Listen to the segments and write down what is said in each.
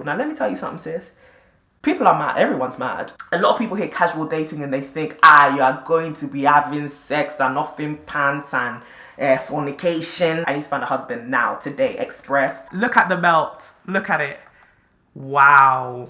Now let me tell you something, sis. People are mad. Everyone's mad. A lot of people hear casual dating and they think, you are going to be having sex and nothing pants and fornication. I need to find a husband now, today, express. Look at the belt. Look at it. Wow.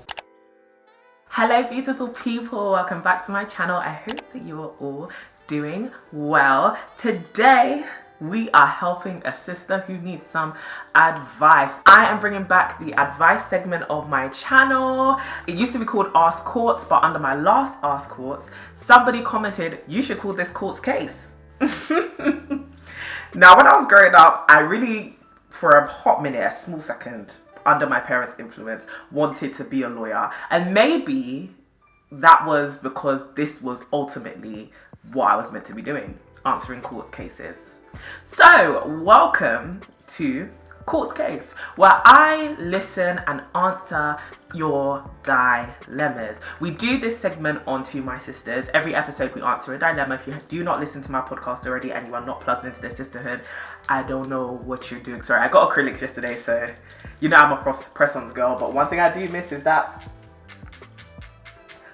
Hello, beautiful people. Welcome back to my channel. I hope that you are all doing well. Today, we are helping a sister who needs some advice. I am bringing back the advice segment of my channel. It used to be called Ask Courts, but under my last Ask Courts, somebody commented, you should call this Court's Case. Now, when I was growing up, I really, for a hot minute, a small second, under my parents' influence, wanted to be a lawyer. And maybe that was because this was ultimately what I was meant to be doing, answering court cases. So, welcome to Court's Case, where I listen and answer your dilemmas. We do this segment on To My Sisters. Every episode we answer a dilemma. If you do not listen to my podcast already and you are not plugged into the sisterhood, I don't know what you're doing. Sorry, I got acrylics yesterday, so you know I'm a press-ons girl, but one thing I do miss is that.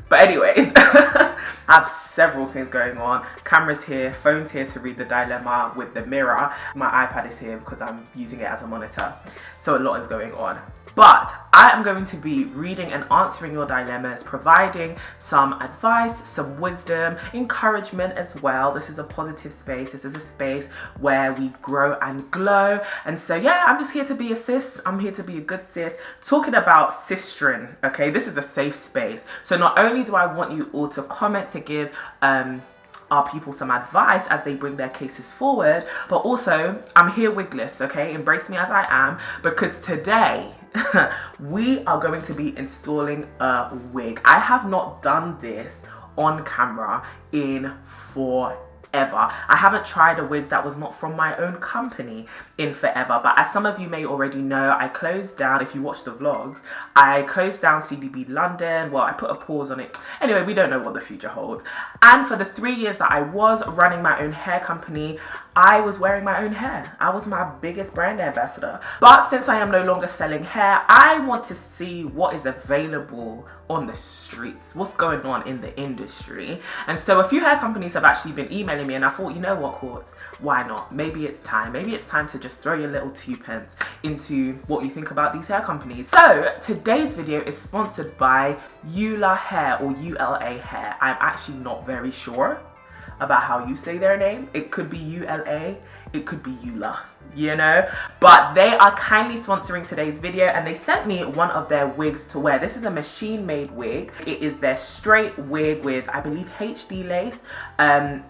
But anyways, I have several things going on. Camera's here, phone's here to read the dilemma with the mirror. My iPad is here because I'm using it as a monitor. So a lot is going on. But I am going to be reading and answering your dilemmas, providing some advice, some wisdom, encouragement as well. This is a positive space. This is a space where we grow and glow. And so, yeah, I'm just here to be a sis. I'm here to be a good sis. Talking about sistering, okay? This is a safe space. So not only do I want you all to comment to give our people some advice as they bring their cases forward, but also I'm here wigless, okay? Embrace me as I am, because today we are going to be installing a wig. I have not done this on camera in forever. I haven't tried a wig that was not from my own company in forever, but as some of you may already know, I closed down, if you watch the vlogs, I closed down CDB London. Well, I put a pause on it. Anyway, we don't know what the future holds. And for the 3 years that I was running my own hair company, I was wearing my own hair. I was my biggest brand ambassador. But since I am no longer selling hair, I want to see what is available on the streets, what's going on in the industry. And so a few hair companies have actually been emailing me, and I thought, you know what, Courts, why not? Maybe it's time. Maybe it's time to just throw your little 2 pence into what you think about these hair companies. So today's video is sponsored by ULAHAIR or ULA Hair. I'm actually not very sure about how you say their name. It could be ULA, it could be ULA, you know, but they are kindly sponsoring today's video, and they sent me one of their wigs to wear. This is a machine made wig. It is their straight wig with, I believe, HD lace.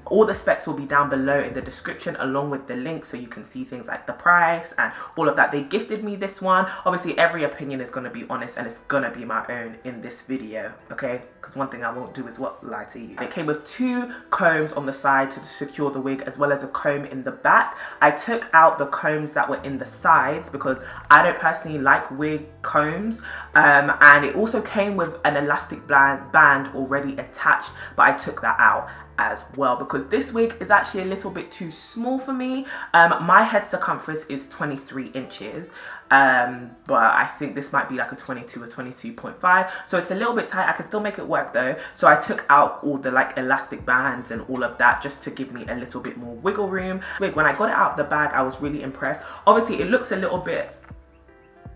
All the specs will be down below in the description along with the link, so you can see things like the price and all of that. They gifted me this one. Obviously every opinion is going to be honest, and it's gonna be my own in this video, okay? Because one thing I won't do is lie to you. It came with 2 combs on the side to secure the wig, as well as a comb in the back. I took out the combs that were in the sides because I don't personally like wig combs, and it also came with an elastic band already attached, but I took that out as well because this wig is actually a little bit too small for me. My head circumference is 23 inches, but I think this might be like a 22 or 22.5, so it's a little bit tight. I can still make it work though, so I took out all the like elastic bands and all of that just to give me a little bit more wiggle room. When I got it out of the bag, I was really impressed. Obviously it looks a little bit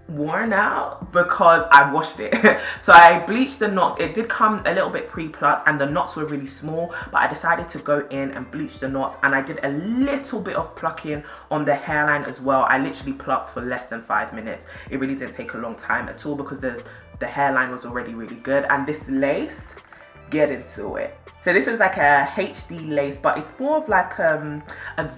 worn out because I washed it. So I bleached the knots. It did come a little bit pre-plucked and the knots were really small, but I decided to go in and bleach the knots, and I did a little bit of plucking on the hairline as well. I literally plucked for less than 5 minutes. It really didn't take a long time at all because the hairline was already really good. And this lace, get into it. So this is like a HD lace, but it's more of like a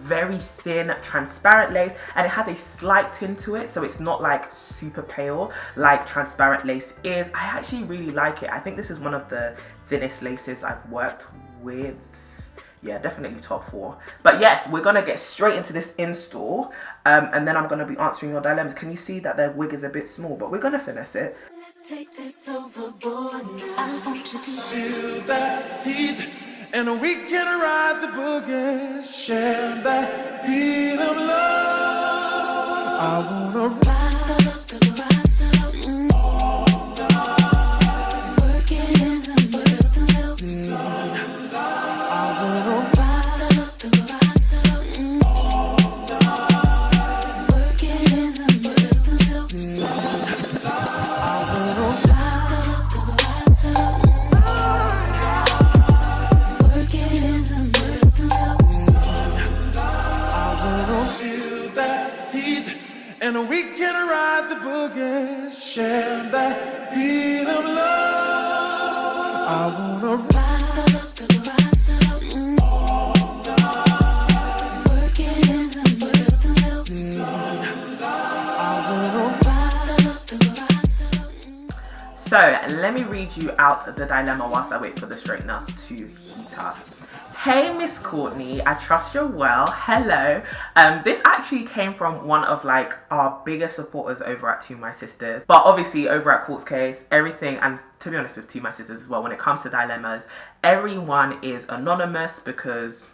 very thin, transparent lace, and it has a slight tint to it, so it's not like super pale like transparent lace is. I actually really like it. I think this is one of the thinnest laces I've worked with. Yeah, definitely top 4. But yes, we're gonna get straight into this install, and then I'm gonna be answering your dilemmas. Can you see that the wig is a bit small, but we're gonna finesse it. Let's take this overboard now. I want you to feel that heat, and we can ride the boogie, share that heat of love. I wanna ride the that heat of love. I wanna ride working in the middle. So let me read you out the dilemma whilst I wait for the straightener to heat up. Hey Miss Courtney, I trust you're well. Hello. This actually came from one of like our biggest supporters over at To My Sisters. But obviously over at Court's Case, everything, and to be honest with To My Sisters as well, when it comes to dilemmas, everyone is anonymous because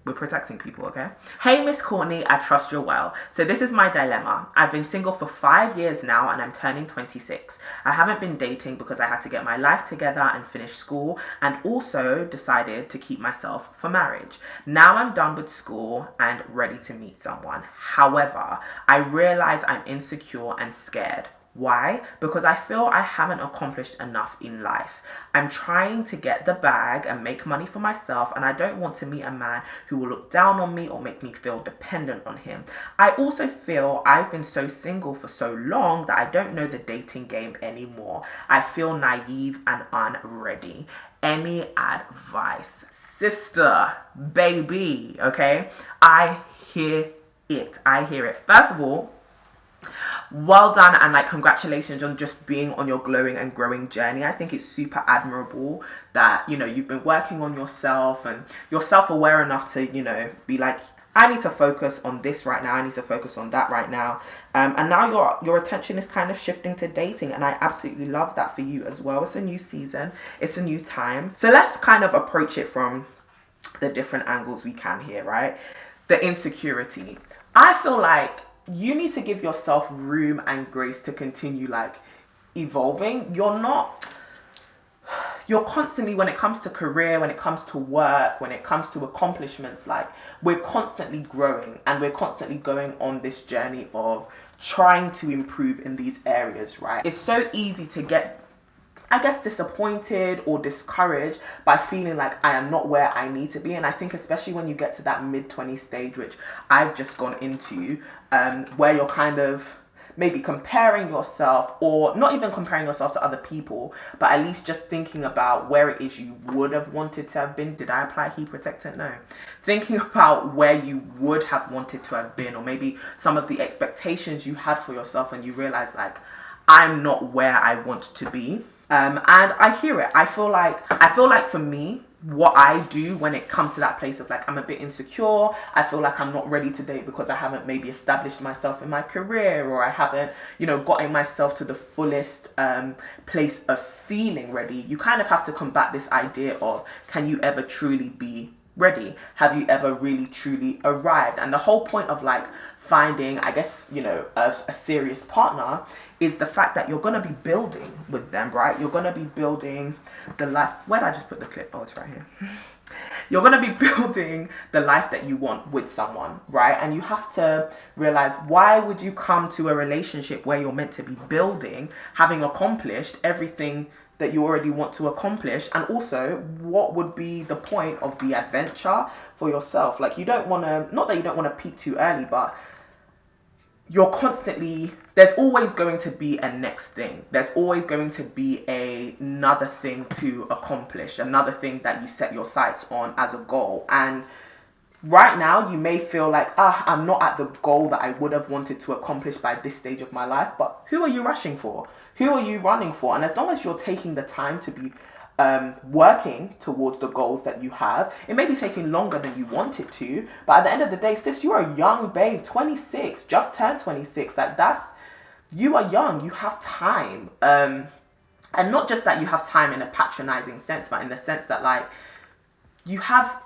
we're protecting people, okay? Hey Miss Courtney, I trust you're well. So this is my dilemma. I've been single for 5 years now and I'm turning 26. I haven't been dating because I had to get my life together and finish school, and also decided to keep myself for marriage. Now I'm done with school and ready to meet someone. However, I realize I'm insecure and scared. Why? Because I feel I haven't accomplished enough in life. I'm trying to get the bag and make money for myself, and I don't want to meet a man who will look down on me or make me feel dependent on him. I also feel I've been so single for so long that I don't know the dating game anymore. I feel naive and unready. Any advice? Sister, baby, okay? I hear it. I hear it. First of all, well done, and like congratulations on just being on your glowing and growing journey. I think it's super admirable that, you know, you've been working on yourself and you're self-aware enough to, you know, be like, I need to focus on this right now, I need to focus on that right now, and now your attention is kind of shifting to dating, and I absolutely love that for you as well. It's a new season, it's a new time, so let's kind of approach it from the different angles we can here, right? The insecurity. I feel like you need to give yourself room and grace to continue like evolving. You're constantly, when it comes to career, when it comes to work, when it comes to accomplishments, like we're constantly growing and we're constantly going on this journey of trying to improve in these areas, right? It's so easy to get, I guess, disappointed or discouraged by feeling like I am not where I need to be. And I think especially when you get to that mid-20s stage, which I've just gone into, where you're kind of maybe comparing yourself, or not even comparing yourself to other people, but at least just thinking about where it is you would have wanted to have been. Did I apply heat protectant? No. Thinking about where you would have wanted to have been, or maybe some of the expectations you had for yourself, and you realize like, I'm not where I want to be. And I hear it. I feel like for me, what I do when it comes to that place of like, I'm a bit insecure, I feel like I'm not ready to date because I haven't maybe established myself in my career, or I haven't, you know, gotten myself to the fullest place of feeling ready. You kind of have to combat this idea of, can you ever truly be ready? Have you ever really truly arrived? And the whole point of like finding, I guess, you know, a serious partner is the fact that you're going to be building with them, right? You're going to be building the life. Where did I just put the clip? Oh, it's right here. You're going to be building the life that you want with someone, right? And you have to realize, why would you come to a relationship where you're meant to be building, having accomplished everything that you already want to accomplish? And also, what would be the point of the adventure for yourself? Like, you don't want to, not that you don't want to peak too early, but you're constantly, there's always going to be a next thing. There's always going to be another thing to accomplish, another thing that you set your sights on as a goal. And right now, you may feel like, I'm not at the goal that I would have wanted to accomplish by this stage of my life, but who are you rushing for? Who are you running for? And as long as you're taking the time to be working towards the goals that you have, it may be taking longer than you want it to, but at the end of the day, sis, you're a young babe, 26, just turned 26. Like, you are young, you have time. And not just that you have time in a patronizing sense, but in the sense that like, you have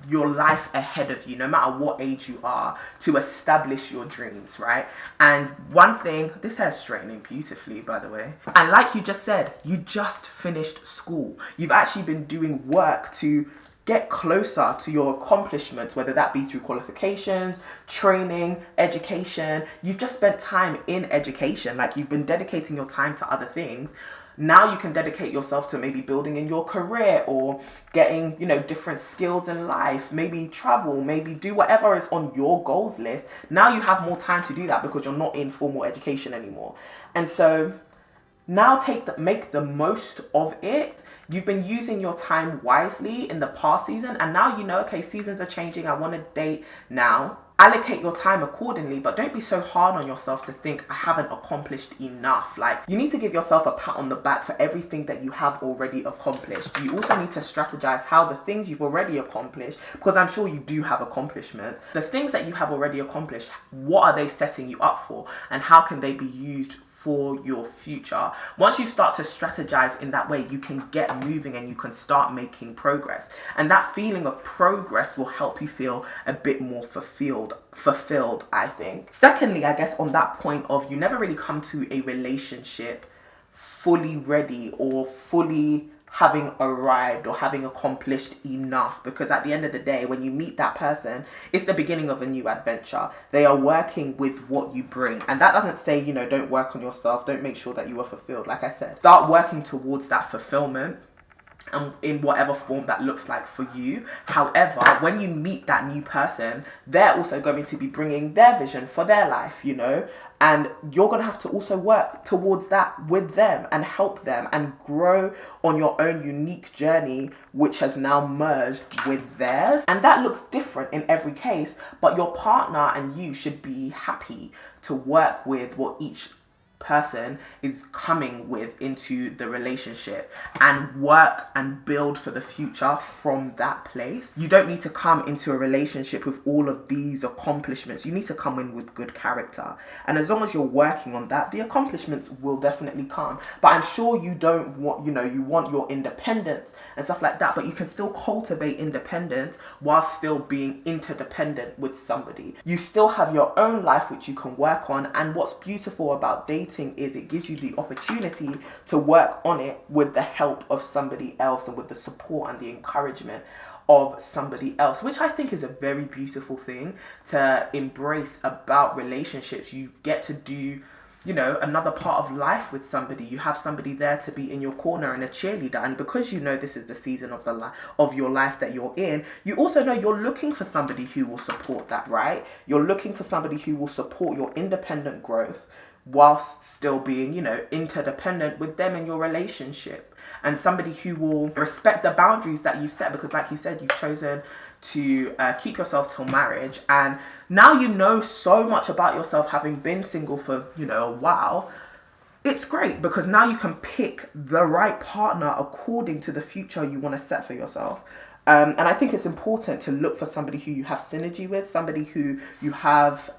your life ahead of you, no matter what age you are, to establish your dreams, right? And one thing, this hair's straightening beautifully, by the way. And like you just said, you just finished school. You've actually been doing work to get closer to your accomplishments, whether that be through qualifications, training, education. You've just spent time in education, like you've been dedicating your time to other things. Now you can dedicate yourself to maybe building in your career, or getting, you know, different skills in life, maybe travel, maybe do whatever is on your goals list. Now you have more time to do that because you're not in formal education anymore. And so Now make the most of it. You've been using your time wisely in the past season, and now you know, okay, seasons are changing. I want to date now. Allocate your time accordingly, but don't be so hard on yourself to think I haven't accomplished enough. Like, you need to give yourself a pat on the back for everything that you have already accomplished. You also need to strategize how the things you've already accomplished, because I'm sure you do have accomplishments, the things that you have already accomplished, what are they setting you up for, and how can they be used for your future? Once you start to strategize in that way, you can get moving and you can start making progress. And that feeling of progress will help you feel a bit more fulfilled, I think. Secondly, I guess on that point of you never really come to a relationship fully ready or fully having arrived or having accomplished enough, because at the end of the day, when you meet that person, it's the beginning of a new adventure. They are working with what you bring, and that doesn't say, you know, don't work on yourself, don't make sure that you are fulfilled. Like I said, start working towards that fulfillment, and in whatever form that looks like for you. However, when you meet that new person, they're also going to be bringing their vision for their life, you know, and you're going to have to also work towards that with them and help them and grow on your own unique journey, which has now merged with theirs. And that looks different in every case, but your partner and you should be happy to work with what each person is coming with into the relationship and work and build for the future from that place. You don't need to come into a relationship with all of these accomplishments. You need to come in with good character, and as long as you're working on that, the accomplishments will definitely come. But I'm sure you don't want, you know, you want your independence and stuff like that, but you can still cultivate independence while still being interdependent with somebody. You still have your own life which you can work on, and what's beautiful about dating is it gives you the opportunity to work on it with the help of somebody else and with the support and the encouragement of somebody else, which I think is a very beautiful thing to embrace about relationships. You get to do, you know, another part of life with somebody. You have somebody there to be in your corner and a cheerleader, and because you know this is the season of of your life that you're in, you also know you're looking for somebody who will support that, right? You're looking for somebody who will support your independent growth whilst still being, you know, interdependent with them in your relationship, and somebody who will respect the boundaries that you set, because like you said, you've chosen to keep yourself till marriage, and now you know so much about yourself, having been single for, you know, a while. It's great because now you can pick the right partner according to the future you want to set for yourself. And I think it's important to look for somebody who you have synergy with, somebody who you have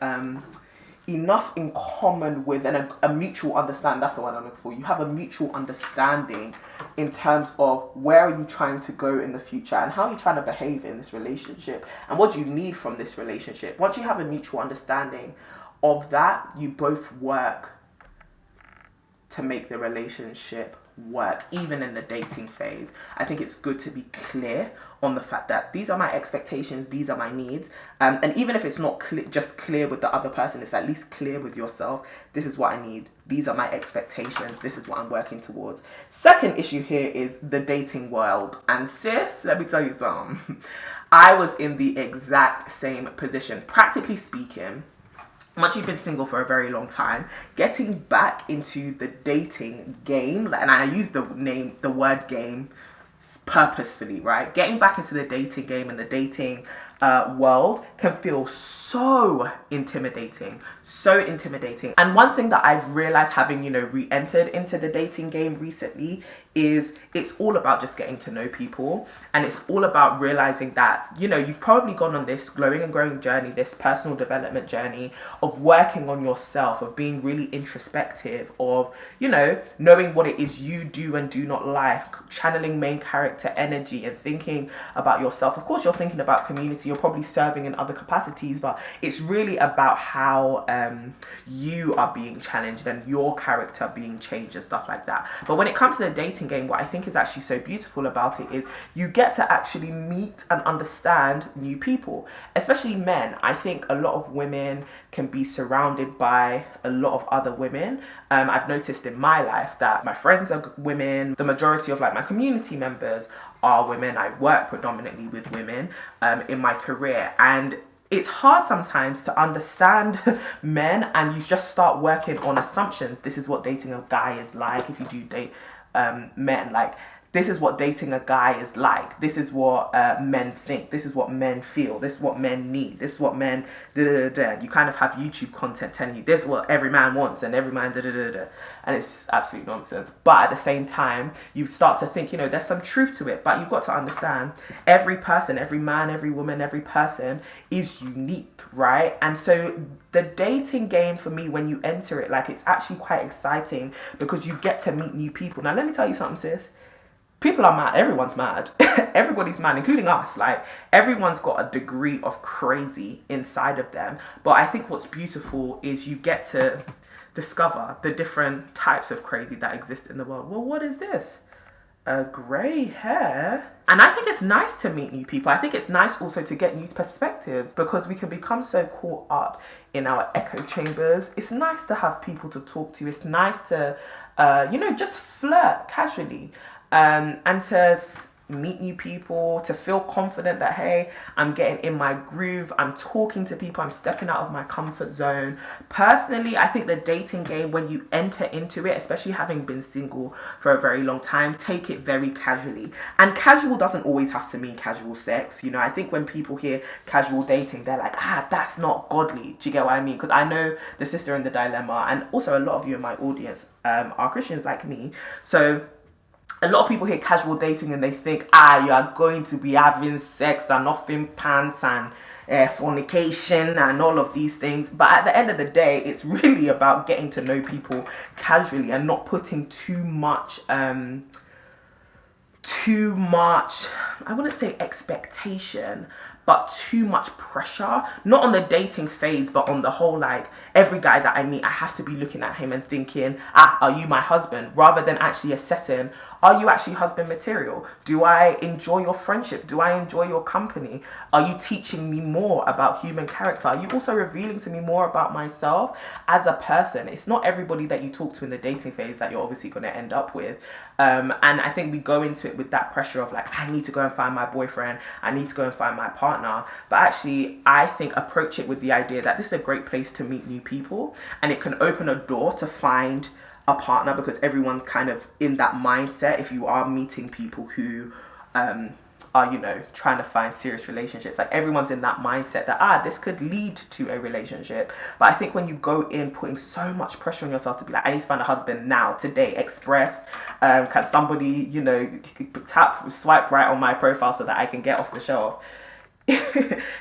enough in common with, and a mutual understanding. That's the one I'm looking for. You have a mutual understanding in terms of where are you trying to go in the future and how are you trying to behave in this relationship and what do you need from this relationship. Once you have a mutual understanding of that, you both work to make the relationship work, even in the dating phase. I think it's good to be clear on the fact that these are my expectations, these are my needs, and even if it's not just clear with the other person, it's at least clear with yourself. This is what I need, these are my expectations, this is what I'm working towards. Second issue here is the dating world, and sis, let me tell you something. I was in the exact same position. Practically speaking, once you've been single for a very long time, getting back into the dating game, and I use the word game purposefully, right? Getting back into the dating game and the dating world can feel so intimidating. And one thing that I've realized, having, you know, re-entered into the dating game recently, is it's all about just getting to know people, and it's all about realizing that, you know, you've probably gone on this glowing and growing journey, this personal development journey of working on yourself, of being really introspective, of, you know, knowing what it is you do and do not like, channeling main character energy and thinking about yourself. Of course, you're thinking about community, you're probably serving in other capacities, but it's really about how you are being challenged and your character being changed and stuff like that. But when it comes to the dating game, what I think is actually so beautiful about it is you get to actually meet and understand new people, especially men. I think a lot of women can be surrounded by a lot of other women. I've noticed in my life that my friends are women, the majority of like my community members are women. I work predominantly with women in my career, and it's hard sometimes to understand men, and you just start working on assumptions. This is what dating a guy is like. If you do date men, like, this is what dating a guy is like. This is what men think. This is what men feel. This is what men need. This is what men da. You kind of have YouTube content telling you this is what every man wants and every man da. And it's absolute nonsense. But at the same time, you start to think, there's some truth to it. But you've got to understand, every person, every man, every woman, every person is unique, right? And so the dating game for me, when you enter it, like, it's actually quite exciting because you get to meet new people. Now, let me tell you something, sis. People are mad. Everyone's mad. Everybody's mad, including us. Like, everyone's got a degree of crazy inside of them. But I think what's beautiful is you get to discover the different types of crazy that exist in the world. Well, what is this? A grey hair? And I think it's nice to meet new people. I think it's nice also to get new perspectives, because we can become so caught up in our echo chambers. It's nice to have people to talk to. It's nice to, just flirt casually. And to meet new people, to feel confident that, hey, I'm getting in my groove, I'm talking to people, I'm stepping out of my comfort zone. Personally, I think the dating game, when you enter into it, especially having been single for a very long time, take it very casually. And casual doesn't always have to mean casual sex. I think when people hear casual dating, they're like, that's not godly. Do you get what I mean? Because I know the sister in the dilemma, and also a lot of you in my audience are Christians like me. So a lot of people hear casual dating and they think, you are going to be having sex and offing pants and fornication and all of these things. But at the end of the day, it's really about getting to know people casually and not putting too much, I wouldn't say expectation, but too much pressure, not on the dating phase, but on the whole, like, every guy that I meet, I have to be looking at him and thinking, are you my husband? Rather than actually assessing, are you actually husband material? Do I enjoy your friendship? Do I enjoy your company? Are you teaching me more about human character? Are you also revealing to me more about myself as a person? It's not everybody that you talk to in the dating phase that you're obviously going to end up with. And I think we go into it with that pressure of, like, I need to go and find my boyfriend. I need to go and find my partner. But actually, I think approach it with the idea that this is a great place to meet new people, and it can open a door to find a partner, because everyone's kind of in that mindset. If you are meeting people who are, trying to find serious relationships, like, everyone's in that mindset that, this could lead to a relationship. But I think when you go in putting so much pressure on yourself to be like, I need to find a husband now, today, express, can somebody, swipe right on my profile so that I can get off the shelf.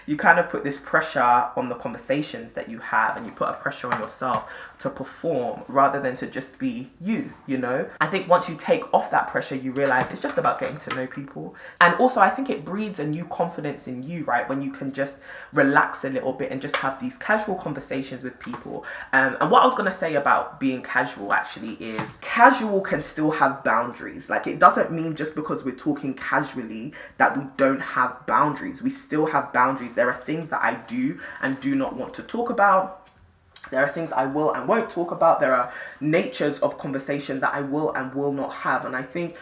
You kind of put this pressure on the conversations that you have, and you put a pressure on yourself to perform rather than to just be you. I think once you take off that pressure, you realize it's just about getting to know people. And also, I think it breeds a new confidence in you, right? When you can just relax a little bit and just have these casual conversations with people. And what I was going to say about being casual actually is, casual can still have boundaries. Like, it doesn't mean just because we're talking casually that we don't have boundaries. We still have boundaries. There are things that I do and do not want to talk about. There are things I will and won't talk about. There are natures of conversation that I will and will not have. And I think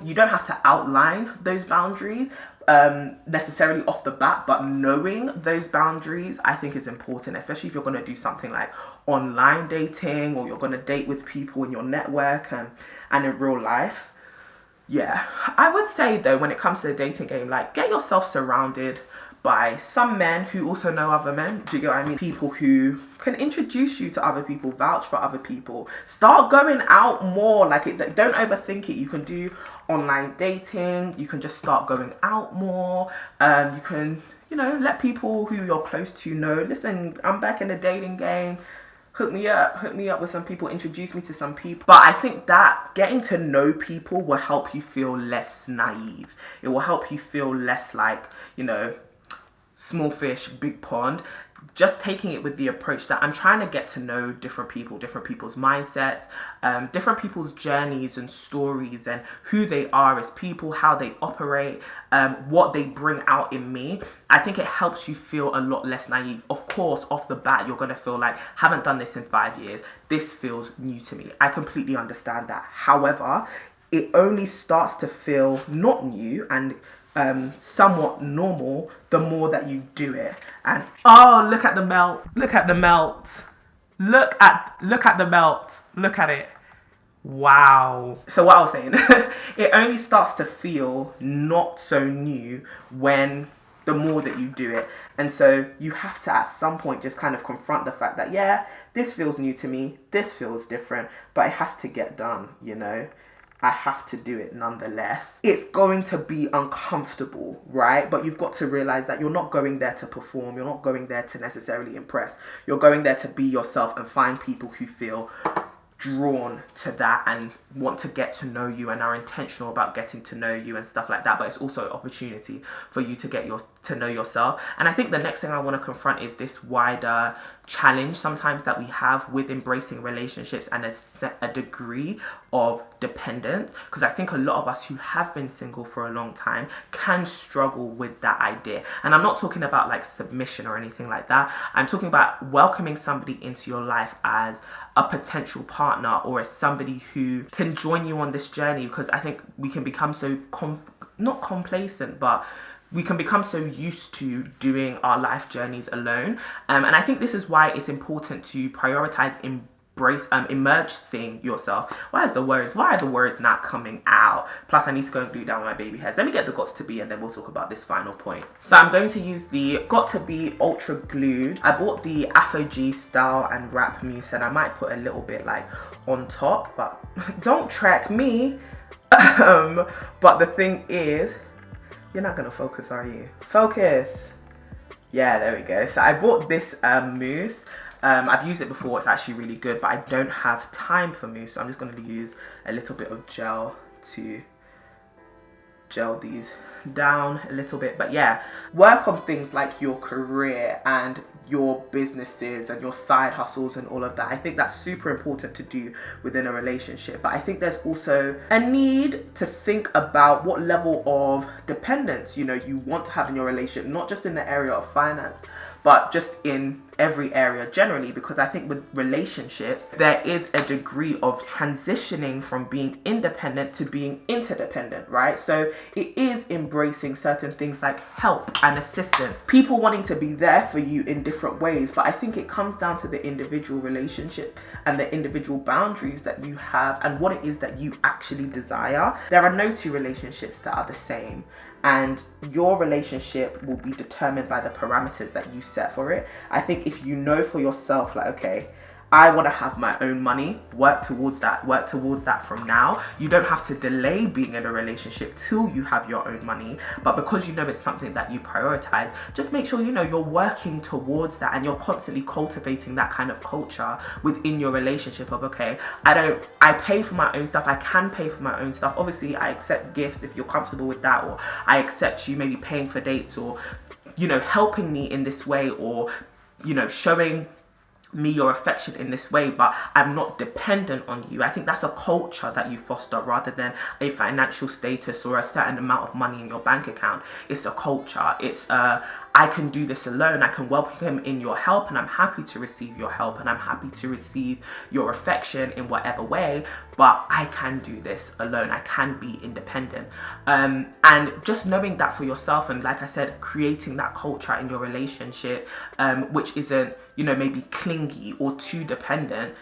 you don't have to outline those boundaries necessarily off the bat, but knowing those boundaries, I think, is important, especially if you're going to do something like online dating, or you're going to date with people in your network and in real life. Yeah, I would say, though, when it comes to the dating game, like, get yourself surrounded by some men who also know other men. Do you get what I mean? People who can introduce you to other people, vouch for other people. Start going out more. Don't overthink it. You can do online dating. You can just start going out more. You can, let people who you're close to know, listen, I'm back in the dating game. Hook me up with some people, introduce me to some people. But I think that getting to know people will help you feel less naive. It will help you feel less like, small fish, big pond. Just taking it with the approach that I'm trying to get to know different people, different people's mindsets, different people's journeys and stories, and who they are as people, how they operate, what they bring out in me. I think it helps you feel a lot less naive. Of course, off the bat, you're going to feel like, haven't done this in 5 years. This feels new to me. I completely understand that. However, it only starts to feel not new and somewhat normal, the more that you do it. And oh, look at the melt. Look at the melt. Look at the melt. Look at it. Wow. So what I was saying, it only starts to feel not so new when the more that you do it. And so you have to at some point just kind of confront the fact that, yeah, this feels new to me, this feels different, but it has to get done, you know? I have to do it nonetheless. It's going to be uncomfortable, right? But you've got to realize that you're not going there to perform. You're not going there to necessarily impress. You're going there to be yourself and find people who feel drawn to that and want to get to know you and are intentional about getting to know you and stuff like that. But it's also an opportunity for you to get to know yourself. And I think the next thing I want to confront is this wider challenge sometimes that we have with embracing relationships and a degree of dependence, because I think a lot of us who have been single for a long time can struggle with that idea. And I'm not talking about like submission or anything like that. I'm talking about welcoming somebody into your life as a potential partner or as somebody who can join you on this journey, because I think we can become so not complacent, but we can become so used to doing our life journeys alone. And I think this is why it's important to prioritize immersing yourself. Why are the words not coming out? Plus I need to go and glue down my baby hairs. Let me get the Got to Be and then we'll talk about this final point. So I'm going to use the Got to Be Ultra Glued. I bought the Afro G style and wrap mousse, and I might put a little bit like on top, but don't track me. But the thing is, you're not gonna focus, are you? Focus. Yeah, there we go. So I bought this mousse. I've used it before, it's actually really good, but I don't have time for mousse, so I'm just going to use a little bit of gel to gel these down a little bit. But yeah, work on things like your career and your businesses and your side hustles and all of that. I think that's super important to do within a relationship. But I think there's also a need to think about what level of dependence, you know, you want to have in your relationship, not just in the area of finance, but just in every area generally, because I think with relationships, there is a degree of transitioning from being independent to being interdependent, right? So it is embracing certain things like help and assistance, people wanting to be there for you in different ways. But I think it comes down to the individual relationship and the individual boundaries that you have and what it is that you actually desire. There are no two relationships that are the same. And your relationship will be determined by the parameters that you set for it. I think if you know for yourself, like, okay, I want to have my own money, work towards that from now. You don't have to delay being in a relationship till you have your own money. But because you know it's something that you prioritize, just make sure, you know, you're working towards that and you're constantly cultivating that kind of culture within your relationship of, okay, I pay for my own stuff. I can pay for my own stuff. Obviously, I accept gifts if you're comfortable with that, or I accept you maybe paying for dates, or, you know, helping me in this way, or, you know, showing me your affection in this way, but I'm not dependent on you. I think that's a culture that you foster rather than a financial status or a certain amount of money in your bank account. It's a culture. It's I can do this alone. I can welcome in your help, and I'm happy to receive your help, and I'm happy to receive your affection in whatever way, but I can do this alone. I can be independent. And just knowing that for yourself, and like I said, creating that culture in your relationship, which isn't, you know, maybe clingy or too dependent,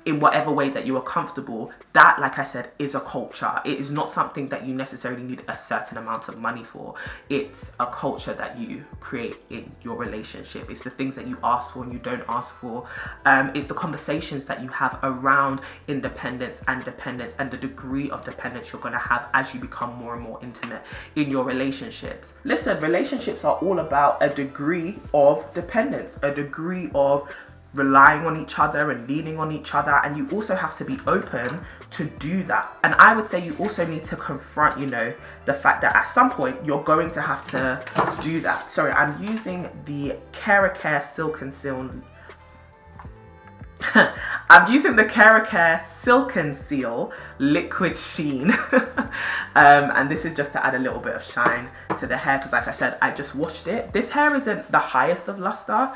in whatever way that you are comfortable, that, like I said, is a culture. It is not something that you necessarily need a certain amount of money for. It's a culture that you create in your relationship. It's the things that you ask for and you don't ask for. It's the conversations that you have around independence and dependence and the degree of dependence you're going to have as you become more and more intimate in your relationships. Listen, relationships are all about a degree of dependence, a degree of relying on each other and leaning on each other, and you also have to be open to do that. And I would say you also need to confront, you know, the fact that at some point you're going to have to do that. Sorry, I'm using the Care Silk and Seal. I'm using the Care Silk and Seal Liquid Sheen. And this is just to add a little bit of shine to the hair, because like I said, I just washed it. This hair isn't the highest of luster,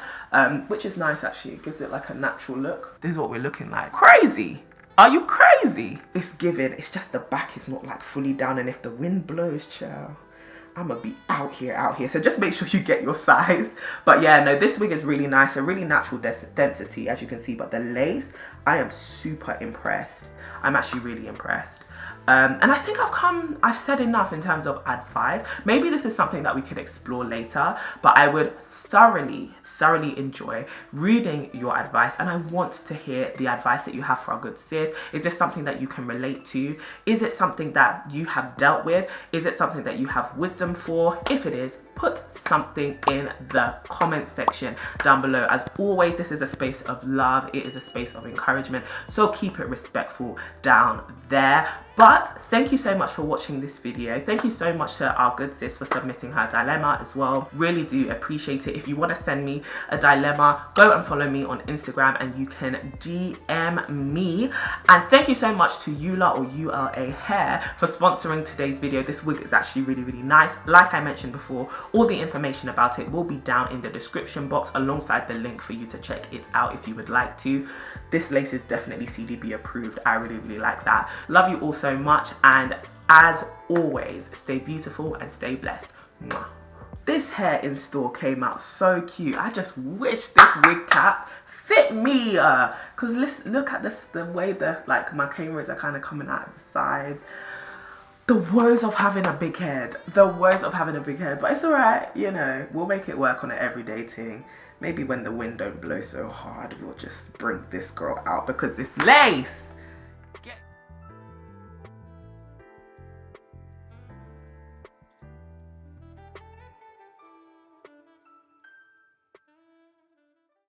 which is nice actually. It gives it like a natural look. This is what we're looking like. Crazy! Are you crazy? It's giving. It's just the back is not like fully down, and if the wind blows, child, I'm gonna be out here. So just make sure you get your size. But yeah, no, this wig is really nice, a really natural density, as you can see. But the lace, I am super impressed. I'm actually really impressed. And I think I've said enough in terms of advice. Maybe this is something that we could explore later, but I would thoroughly enjoy reading your advice, and I want to hear the advice that you have for our good sis. Is this something that you can relate to? Is it something that you have dealt with? Is it something that you have wisdom for? If it is, put something in the comment section down below. As always, this is a space of love. It is a space of encouragement, so keep it respectful down there. But thank you so much for watching this video. Thank you so much to our good sis for submitting her dilemma as well. Really do appreciate it. If you want to send me a dilemma, go and follow me on Instagram and you can DM me. And thank you so much to ULA or ULAHAIR for sponsoring today's video. This wig is actually really nice. Like I mentioned before, all the information about it will be down in the description box alongside the link for you to check it out if you would like to. This lace is definitely CDB approved. I really like that. Love you all so much, and as always, stay beautiful and stay blessed. Mwah. This hair in store came out so cute. I just wish this wig cap fit me, because look at this, the way that like my cameras are kind of coming out the sides. The woes of having a big head. The woes of having a big head. But it's alright, you know, we'll make it work on an everyday thing. Maybe when the wind don't blow so hard, we'll just bring this girl out, because this lace.